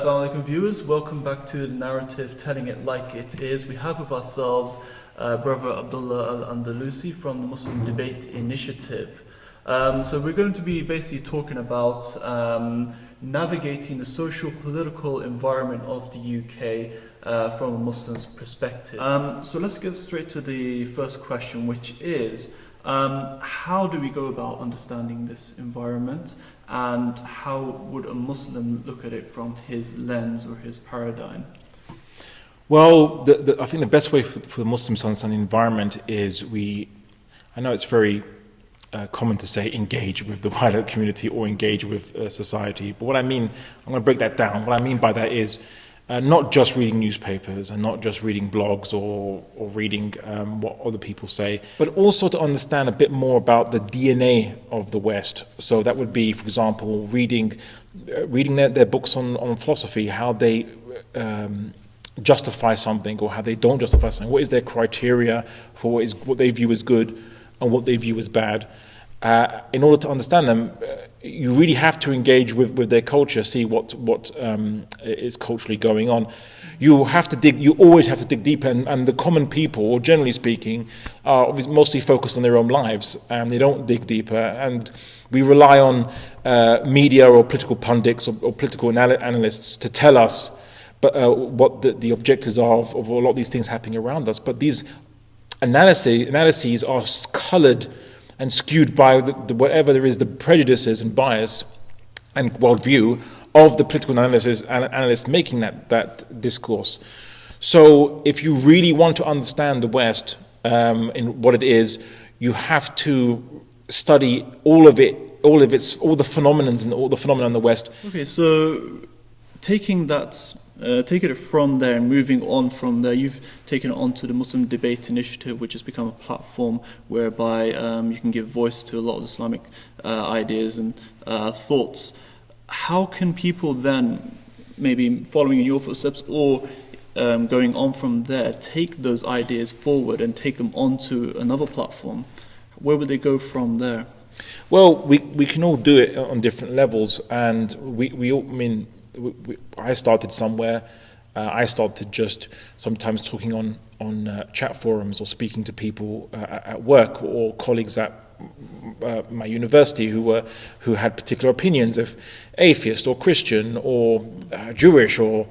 Assalamu alaikum viewers, welcome back to the narrative Telling It Like It Is. We have with ourselves Brother Abdullah Al Andalusi from the Muslim Debate Initiative. So we're going to be basically talking about navigating the social-political environment of the UK from a Muslim's perspective. So let's get straight to the first question, which is how do we go about understanding this environment, and how would a Muslim look at it from his lens or his paradigm? Well, I think the best way for the Muslims to understand the environment is I know it's very common to say engage with the wider community or engage with society, but what I mean, I'm going to break that down. What I mean by that is not just reading newspapers and not just reading blogs or reading what other people say, but also to understand a bit more about the DNA of the West. So that would be, for example, reading their books on philosophy, how they justify something or how they don't justify something. What is their criteria for what they view as good and what they view as bad? In order to understand them, you really have to engage with their culture, see what is culturally going on. You always have to dig deeper, and the common people, or generally speaking, are mostly focused on their own lives, and they don't dig deeper, and we rely on media or political pundits or political analysts to tell us what the objectives are of a lot of these things happening around us. But these analyses are coloured and skewed by whatever there is, the prejudices and bias and worldview of the political analyst making that discourse. So if you really want to understand the West in what it is, you have to study all the phenomena and all the phenomena in the West. Okay, so taking it from there and moving on from there, you've taken it on to the Muslim Debate Initiative, which has become a platform whereby you can give voice to a lot of Islamic ideas and thoughts. How can people then, maybe following in your footsteps or going on from there, take those ideas forward and take them onto another platform? Where would they go from there? Well, we can all do it on different levels, and I started somewhere. I started just sometimes talking on chat forums or speaking to people at work or colleagues at my university who had particular opinions of atheist or Christian or Jewish or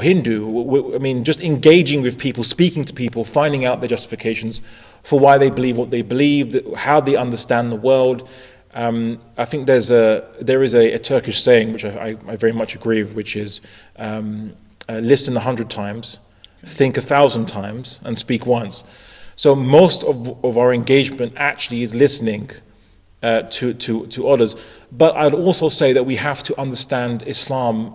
Hindu. I mean, just engaging with people, speaking to people, finding out their justifications for why they believe what they believe, how they understand the world. I think there is a Turkish saying which I very much agree with, which is listen 100 times, think 1,000 times, and speak once. So most of our engagement actually is listening to others. But I'd also say that we have to understand Islam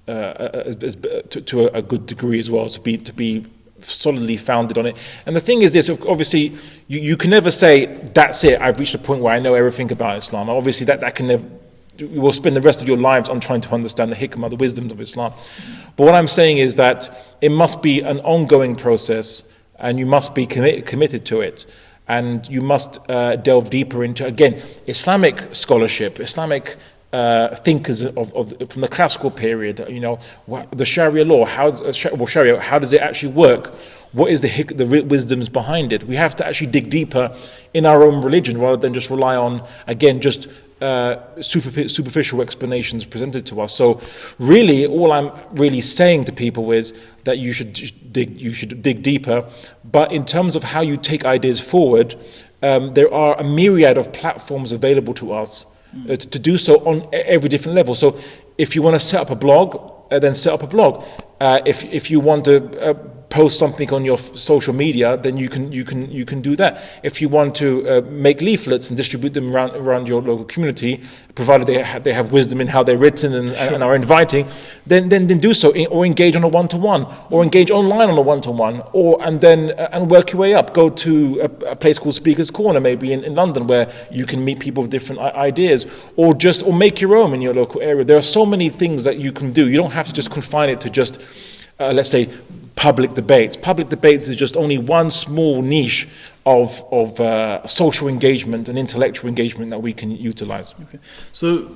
to a good degree as well, to be solidly founded on it. And the thing is this, obviously you can never say that's it, I've reached a point where I know everything about Islam. Obviously that can never, you will spend the rest of your lives on trying to understand the hikmah, the wisdoms of Islam. But what I'm saying is that it must be an ongoing process, and you must be committed to it, and you must delve deeper into, again, Islamic scholarship, Islamic thinkers from the classical period. The Sharia law, how does it actually work? What is the wisdoms behind it? We have to actually dig deeper in our own religion rather than just rely on, again, just superficial explanations presented to us. So really, all I'm really saying to people is that you should dig deeper. But in terms of how you take ideas forward, there are a myriad of platforms available to us to do so on every different level. So if you want to set up a blog, then set up a blog. If you want to post something on your social media, then you can do that. If you want to make leaflets and distribute them around your local community, provided they have wisdom in how they're written and are inviting, then do so, or engage on a one-to-one, or engage online on a one-to-one, and work your way up. Go to a place called Speaker's Corner, maybe in London, where you can meet people with different ideas, or make your own in your local area. There are so many things that you can do. You don't have to just confine it to just let's say public debates. Public debates is just only one small niche of social engagement and intellectual engagement that we can utilize. Okay. So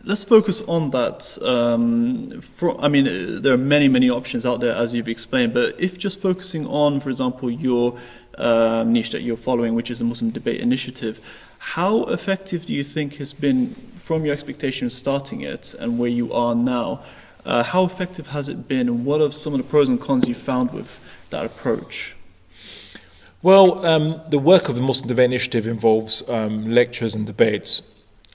let's focus on that. There are many options out there, as you've explained, but if just focusing on, for example, your niche that you're following, which is the Muslim Debate Initiative, how effective do you think has been, from your expectations starting it and where you are now, how effective has it been, and what are some of the pros and cons you found with that approach? Well, the work of the Muslim Debate Initiative involves lectures and debates,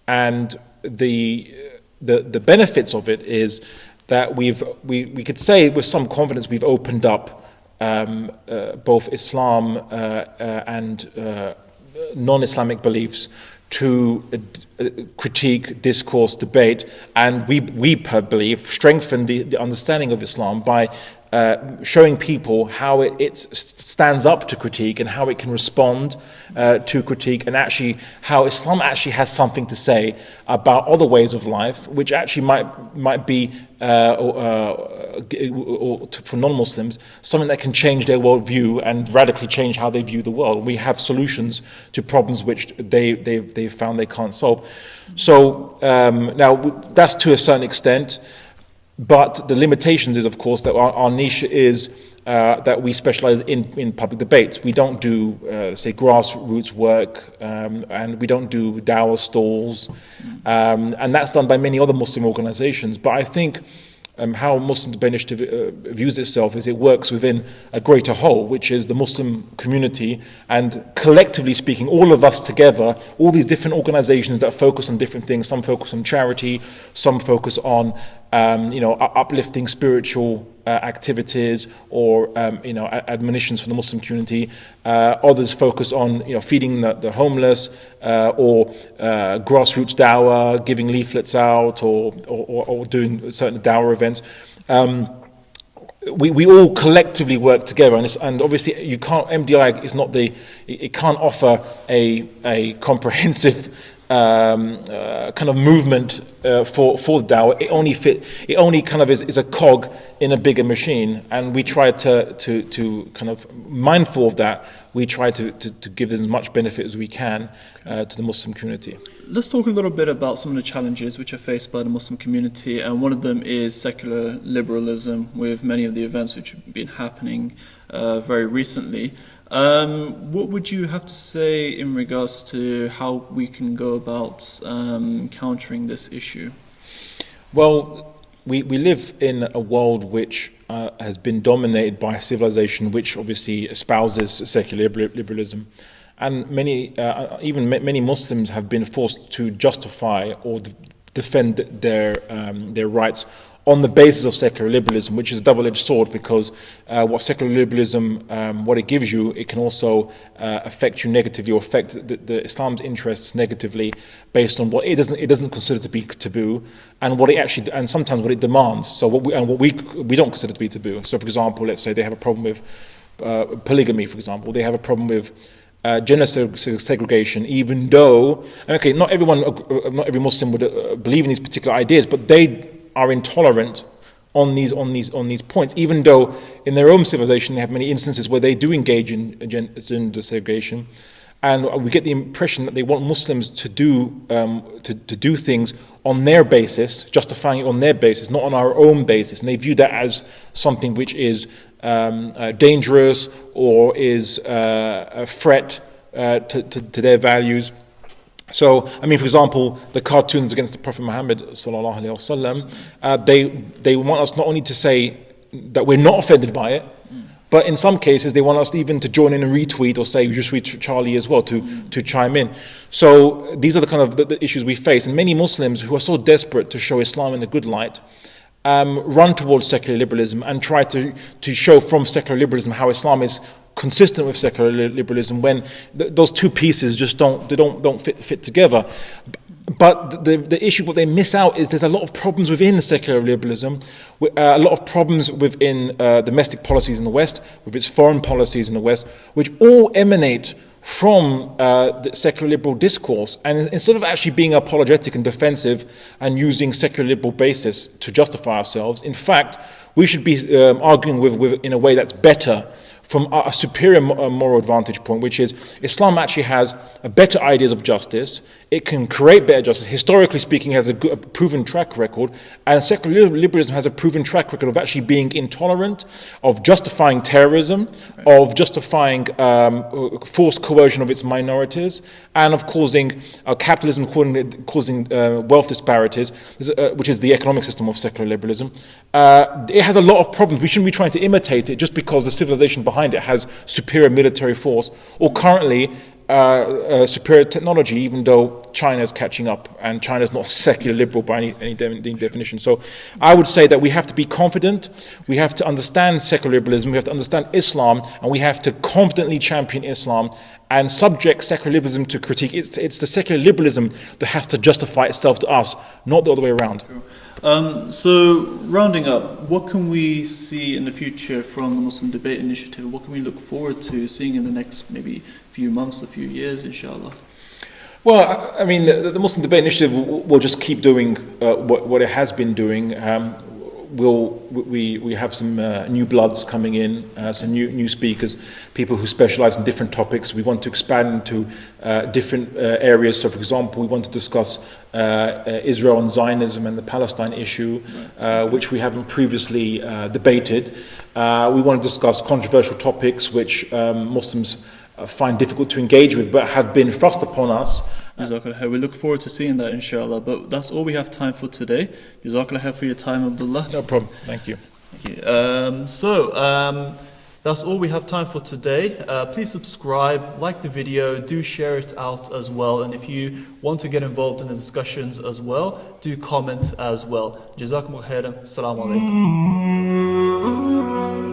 and the benefits of it is that we could say with some confidence we've opened up both Islam and non-Islamic beliefs to critique, discourse, debate, and we believe strengthen the understanding of Islam by showing people how it stands up to critique and how it can respond to critique, and actually how Islam actually has something to say about other ways of life, which actually might be or for non-Muslims, something that can change their worldview and radically change how they view the world. We have solutions to problems which they've found they can't solve. So now that's to a certain extent. But the limitations is, of course, that our niche is that we specialize in public debates. We don't do, say, grassroots work, and we don't do dawah stalls, and that's done by many other Muslim organizations. But I think how Muslim Debate Initiative views itself is it works within a greater whole, which is the Muslim community, and collectively speaking, all of us together, all these different organizations that focus on different things. Some focus on charity, some focus on uplifting spiritual activities or admonitions for the Muslim community. Others focus on feeding the homeless or grassroots dawah, giving leaflets out or doing certain dawah events. We all collectively work together, and obviously you can't. MDI is not it can't offer a comprehensive kind of movement for the dawah. It only kind of is a cog in a bigger machine, and we try to kind of mindful of that. We try to give as much benefit as we can to the Muslim community. Let's talk a little bit about some of the challenges which are faced by the Muslim community, and one of them is secular liberalism, with many of the events which have been happening very recently. What would you have to say in regards to how we can go about countering this issue? Well, we live in a world which has been dominated by a civilization which obviously espouses secular liberalism. And many Muslims have been forced to justify or defend their rights on the basis of secular liberalism, which is a double-edged sword, because what secular liberalism, what it gives you, it can also affect you negatively, or affect the Islam's interests negatively, based on what it doesn't consider to be taboo, and what it actually, and sometimes what it demands. So what we don't consider to be taboo. So, for example, let's say they have a problem with polygamy, for example. They have a problem with gender segregation, even though, okay, not every Muslim would believe in these particular ideas, but they are intolerant on these points, even though in their own civilization they have many instances where they do engage in gender segregation, and we get the impression that they want Muslims to do things on their basis, justifying it on their basis, not on our own basis, and they view that as something which is dangerous or is a threat to their values. So, I mean, for example, the cartoons against the Prophet Muhammad sallallahu alaihi wasallam, they want us not only to say that we're not offended by it, but in some cases they want us even to join in and retweet or say "Je suis Charlie" as well, to chime in. So these are the kind of the issues we face, and many Muslims who are so desperate to show Islam in a good light run towards secular liberalism and try to show from secular liberalism how Islam is consistent with secular liberalism, when those two pieces just don't fit together. But the issue, what they miss out, is there's a lot of problems within secular liberalism, a lot of problems within domestic policies in the West, with its foreign policies in the West, which all emanate from the secular liberal discourse. And instead of actually being apologetic and defensive and using secular liberal basis to justify ourselves, in fact, we should be arguing with in a way that's better, from a superior moral vantage point, which is Islam actually has better ideas of justice. it can create better justice. Historically speaking, it has a proven track record, and secular liberalism has a proven track record of actually being intolerant, of justifying terrorism, of justifying forced coercion of its minorities, and of causing capitalism, causing wealth disparities, which is the economic system of secular liberalism. It has a lot of problems. We shouldn't be trying to imitate it just because the civilization behind it has superior military force, or currently superior technology, even though China is catching up, and China is not secular liberal by any definition. So I would say that we have to be confident, we have to understand secular liberalism, we have to understand Islam, and we have to confidently champion Islam and subject secular liberalism to critique. It's the secular liberalism that has to justify itself to us, not the other way around. So, rounding up, what can we see in the future from the Muslim Debate Initiative? What can we look forward to seeing in the next maybe few months, a few years, inshallah? Well, I mean, the Muslim Debate Initiative will just keep doing what it has been doing. We have some new bloods coming in, some new speakers, people who specialize in different topics. We want to expand into different areas. So, for example, we want to discuss Israel and Zionism and the Palestine issue, which we haven't previously debated. We want to discuss controversial topics which Muslims find difficult to engage with, but have been thrust upon us. Jazakallah. We look forward to seeing that, inshallah. But that's all we have time for today. Jazakallah for your time, Abdullah. No problem. Thank you. Thank you. That's all we have time for today. Please subscribe, like the video, do share it out as well. And if you want to get involved in the discussions as well, do comment as well. Jazakumullah khairan. Assalamu alaikum.